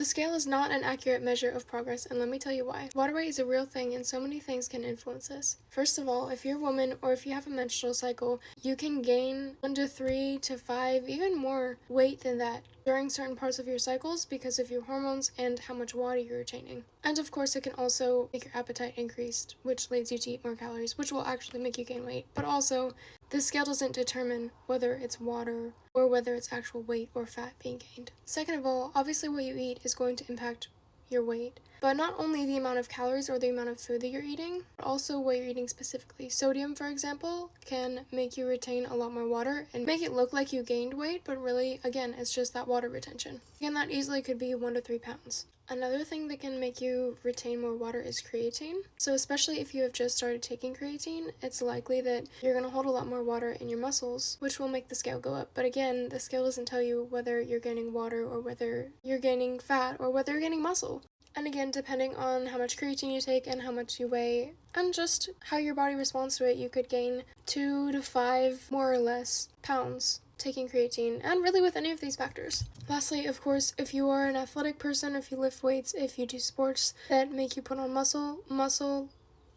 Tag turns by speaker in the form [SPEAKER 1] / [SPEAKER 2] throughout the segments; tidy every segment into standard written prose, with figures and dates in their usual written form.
[SPEAKER 1] The scale is not an accurate measure of progress, and let me tell you why. Water weight is a real thing, and so many things can influence this. First of all, if you're a woman or if you have a menstrual cycle, you can gain 1 to 3 to 5, even more weight than that during certain parts of your cycles because of your hormones and how much water you're retaining. And of course, it can also make your appetite increased, which leads you to eat more calories, which will actually make you gain weight. But also, the scale doesn't determine whether it's water or whether it's actual weight or fat being gained. Second of all, obviously what you eat is going to impact your weight, but not only the amount of calories or the amount of food that you're eating, but also what you're eating specifically. Sodium, for example, can make you retain a lot more water and make it look like you gained weight, but really, again, it's just that water retention. Again, that easily could be 1 to 3 pounds. Another thing that can make you retain more water is creatine. So especially if you have just started taking creatine, it's likely that you're going to hold a lot more water in your muscles, which will make the scale go up. But again, the scale doesn't tell you whether you're gaining water or whether you're gaining fat or whether you're gaining muscle. And again, depending on how much creatine you take and how much you weigh and just how your body responds to it, you could gain 2 to 5 more or less pounds taking creatine, and really with any of these factors. Lastly, of course, if you are an athletic person, if you lift weights, if you do sports that make you put on muscle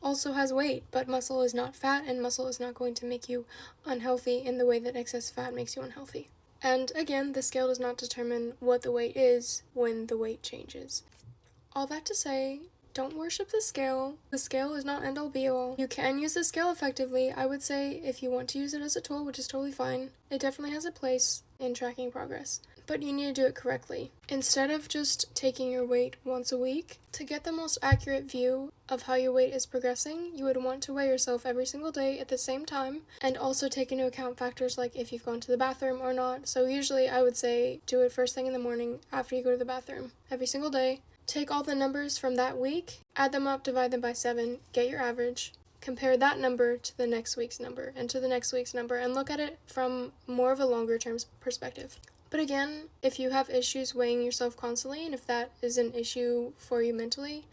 [SPEAKER 1] also has weight, but muscle is not fat, and muscle is not going to make you unhealthy in the way that excess fat makes you unhealthy. And again, the scale does not determine what the weight is when the weight changes. All that to say, don't worship the scale. The scale is not end-all be-all. You can use the scale effectively. I would say if you want to use it as a tool, which is totally fine, it definitely has a place in tracking progress. But you need to do it correctly. Instead of just taking your weight once a week, to get the most accurate view of how your weight is progressing, you would want to weigh yourself every single day at the same time, and also take into account factors like if you've gone to the bathroom or not. So usually I would say do it first thing in the morning after you go to the bathroom every single day. Take all the numbers from that week, add them up, divide them by 7, get your average, compare that number to the next week's number and to the next week's number, and look at it from more of a longer term perspective. But again, if you have issues weighing yourself constantly, and if that is an issue for you mentally,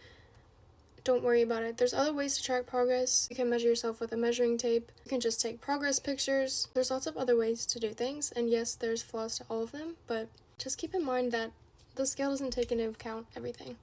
[SPEAKER 1] don't worry about it. There's other ways to track progress. You can measure yourself with a measuring tape. You can just take progress pictures. There's lots of other ways to do things, and yes, there's flaws to all of them, but just keep in mind that the scale doesn't take into account everything.